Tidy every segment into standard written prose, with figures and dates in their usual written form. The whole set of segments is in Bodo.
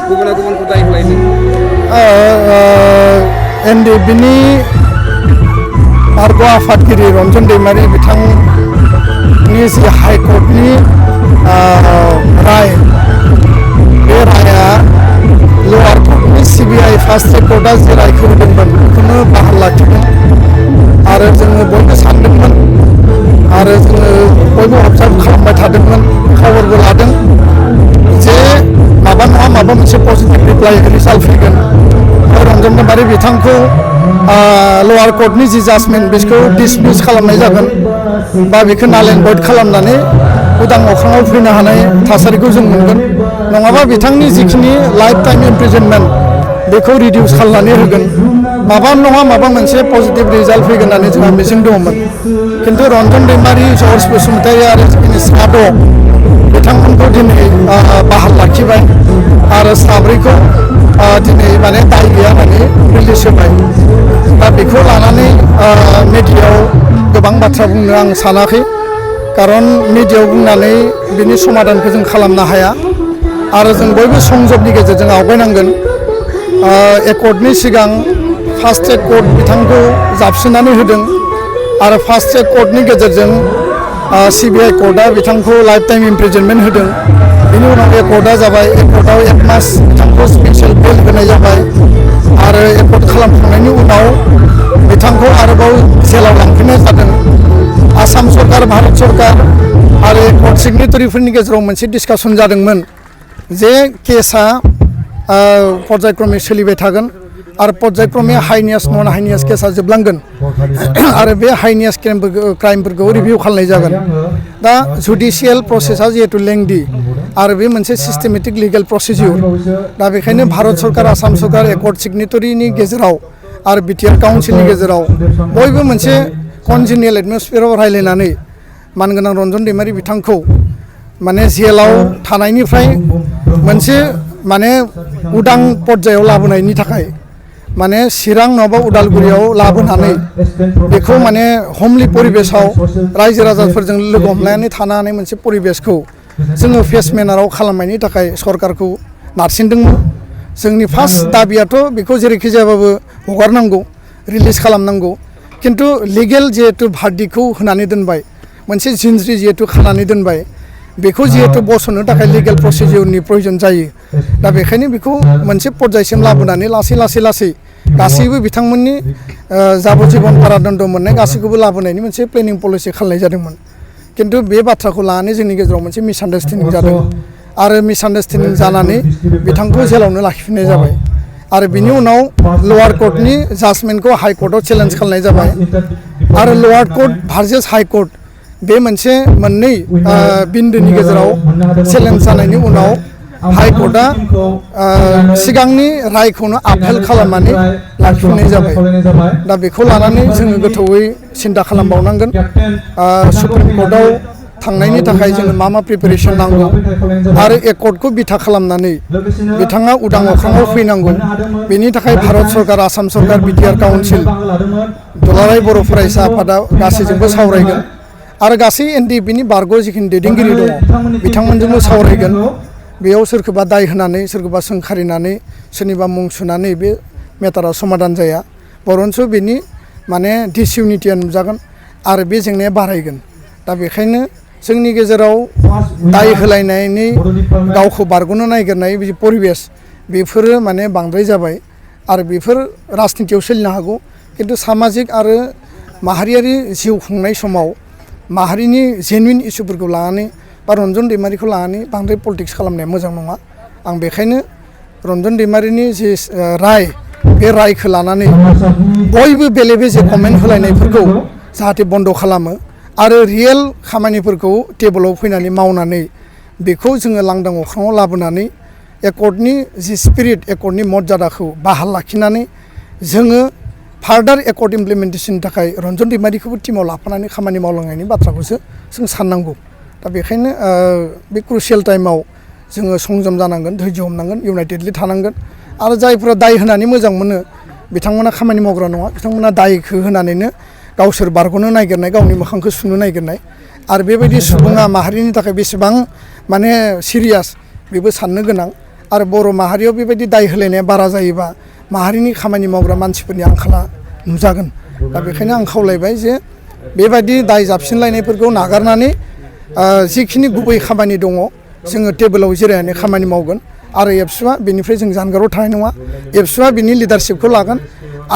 गुबुना गुबुनखौ दाय खालायदों एनडिएफबिनि बारग' आफादगिरि रन्जन दैमारि बिथांनि जि हाइकर्टनि राय बे राया लवार कर्टनि सिबिआइ फार्स्ट ट्रेक कर्टआ जि रायखौ होदोंमोन बेखौनो बाहाल लाखिदों आरो जोङो बयबो सानदोंमोन आरो जोङो बयबो अबजार्भ खालामबाय थादोंमोन खबरबो लादों जे माबा नङा माबा मोनसे पजिटिभ रिप्लाइ रिजाल्ट फैगोन रन्जन दैमारि बिथांखौ लवार कर्टनि जि जाजमेन्ट बेखौ डिसमिस खालामनाय जागोन बा बेखौ नाल एन्ड भइड खालामनानै उदां अख्राङाव फैनो हानाय थासारिखौ जों मोनगोन नङाबा बिथांनि जिखिनि लाइफ टाइम इमप्रिजनमेन्ट बेखौ रिडिउस खालामनानै होगोन माबा नङा माबा मोनसे पजिटिभ रिजाल्ट फैगोन होननानै जोंहा मिजिं दङमोन खिन्थु रन्जन दैमारि जर्ज बसुमतारी आरो जिखिनि साद' बिथांमोनखौ दिनै बाहाल लाखिबाय आरो साब्रैखौ दिनै माने दाय गैया होननानै रिलिज होबाय दा बेखौ लानानै मिडियायाव गोबां बाथ्रा बुंनो आं सानाखै खारन मिडियायाव बुंनानै बिनि समाधानखौ जों खालामनो हाया आरो जों बयबो संजबनि गेजेरजों आवगायनांगोन एकर्टनि सिगां फार्स्ट ट्रेक कर्ट बिथांखौ जाबसिननानै होदों आरो फार्स्ट ट्रेक कर्टनि गेजेरजों सिबिआइ कर्टआ बिथांखौ लाइफ टाइम इमप्रिजनमेन्ट होदों बिनि उनाव एकर्टआ जाबाय एकर्टआव 1 मास बिथांखौ स्पेसियेल बेल होनाय जाबाय आरो एकर्ट खालामखांनायनि उनाव बिथांखौ आरोबाव जेलाव लांफिननाय जादों आसाम सरकार भारत सरकार आरो कर्ट सिगनेटरिफोरनि गेजेराव मोनसे डिसकासन जादोंमोन जे केसा पर्यायक्रमे सोलिबाय थागोन आरो पर्यायक्रमे हाइनियास नन हाइनियास केसा जोबलांगोन आरो बे हाइनियास क्राइमफोरखौ रिभिउ खालामनाय जागोन दा जुडिशियेल प्रसेसा जिहेतु लेंदि आरो बे मोनसे सिस्टेमेटिक लिगेल प्रसिडिउर दा बेखायनो भारत सरकार आसाम सरकार एकर्ट सिगनेटरिनि गेजेराव आरो बिटिआर काउन्सिलनि गेजेराव बयबो मोनसे कन्जिनियेल एटमस्फियाराव रायलायनानै मानगोनां रन्जन दैमारि बिथांखौ माने जेलाव थानायनिफ्राय मोनसे माने उदां पर्यायाव लाबोनायनि थाखाय माने चिरां नङाबा उदालगुरियाव लाबोनानै बेखौ माने हमलि परिबेसाव रायजो राजाफोरजों लोगो हमलायनानै थानो हानाय मोनसे परिबेसखौ जोङो फेस मेनाराव खालामनायनि थाखाय सरकारखौ नारसिनदोंमोन जोंनि फार्स्ट दाबियाथ' बेखौ जेरैखि जायाबाबो हगारनांगौ रिलिज खालामनांगौ खिन्थु लिगेल जिहेतु भार्डिक्टखौ होनानै दोनबाय मोनसे जिनज्रि जिहेतु खानानै दोनबाय बेखौ जिहेतु बस'नो थाखाय लिगेल प्रसिडिउरनि प्रयोजन जायो दा बेखायनो बेखौ मोनसे पर्यायसिम लाबोनानै लासै गासैबो बिथांमोननि जाबजीबन कारादन्ड मोननाय गासैखौबो लाबोनायनि मोनसे प्लेनिं पलिसि खालामनाय जादोंमोन खिन्थु बे बाथ्राखौ लानानै जोंनि गेजेराव मोनसे मिसआन्डारस्टेन्डिं जादों आरो मिसआन्डारस्टेन्डिं जानानै बिथांखौ जेलावनो लाखिफिननाय जाबाय आरो बिनि उनाव लवार कर्टनि जाजमेन्टखौ हाइ कर्टआव चेलेन्ज खालामनाय जाबाय आरो lower court versus high court बे मोनसे मोननै बिन्दोनि गेजेराव चेलेन्ज जानायनि उनाव हाइ कर्टआ सिगांनि रायखौनो आपेल खालामनानै लाखिफिननाय जाबाय दा बेखौ लानानै जोङो गोथौयै सिन्था खालामबावनांगोन सुप्रिम कर्टआव थांनायनि थाखाय जोङो मा प्रिपेरेसन नांगौ आरो एकर्टखौ बिथा खालामनानै बिथाङा उदां अख्राङाव फैनांगौ बेनि थाखाय भारत सरकार आसाम सरकार बिटिआर काउन्सिल दुलाराय बर' फरायसा आफादा गासैजोंबो सावरायगोन आरो गासै एनडिएफबिनि बारग' जिखिनि दैदेनगिरि दङ बिथांमोनजोंबो सावरायगोन बेयाव सोरखौबा दाय होनानै सोरखौबा सोंखारिनानै सोरनिबा मुं सुनानै बे मेटारा समाधान जाया बरन्स बेनि माने डिसइउनिटिया नुजागोन आरो बे जेंनाया बारायगोन दा बेखायनो जोंनि गेजेराव दाय होलायनायनि गावखौ बारग'नो नागिरनाय बे परिबेस बेफोरो माने बांद्राय जाबाय आरो बेफोर राजनितियाव सोलिनो हागौ खिन्थु सामाजिक आरो माहारियारि जिउ खुंनाय समाव माहारिनि जेनुइन इसुफोरखौ लानानै बा रन्जन दैमारिखौ लानानै बांद्राय पलिटिक्स खालामनाया मोजां नङा आं बेखायनो रन्जन दैमारिनि जि राय बे रायखौ लानानै बयबो बेले बेजे कमेन्ट होलायनायफोरखौ जाहाथे बन्द' खालामो आरो रियेल खामानिफोरखौ टेबोलाव फैनानै मावनानै बेखौ जोङो लांदां अख्राङाव लाबोनानै एकर्टनि जि स्पिरिट एकर्टनि मर्यादाखौ बाहाल लाखिनानै जोङो फार्दार एकर्ट इमप्लिमेन्टेसननि थाखाय रन्जन दैमारिखौबो टिमाव लाफानानै खामानि मावलांनायनि बाथ्राखौसो जों साननांगौ दा बेखायनो बे क्रुसियेल टाइमाव जोङो संजम जानांगोन धैर्य हमनांगोन इउनाइटेडलि थानांगोन आरो जायफोरा दाय होनानै मोजां मोनो बिथांमोना खामानि मावग्रा नङा बिथांमोना दायखौ होनानैनो गावसोर बारग'नो नागिरनाय गावनि मोखांखौ सुनो नागिरनाय आरो बेबायदि सुबुङा माहारिनि थाखाय बेसेबां माने सिरियास बेबो साननो गोनां आरो बर' माहारियाव बेबायदि दाय होलायनाया बारा जायोबा माहारिनि खामानि मावग्रा मानसिफोरनि आंखाला नुजागोन। दा बेखायनो आं खावलायबाय जे बेबायदि दाय जाबसिनलायनायफोरखौ नागारनानै जिखिनि गुबै खामानि दङ जोङो टेबोलाव जिरायनानै खामानि मावगोन आरो एबसुआ बेनिफ्राय जों जानगाराव थानाय नङा। एबसुआ बिनि लिडारशिपखौ लागोन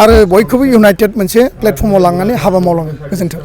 आरो बयखौबो इउनाइटेड मोनसे प्लेटफर्माव लांनानै हाबा मावलांगोन। गोजोन्थों।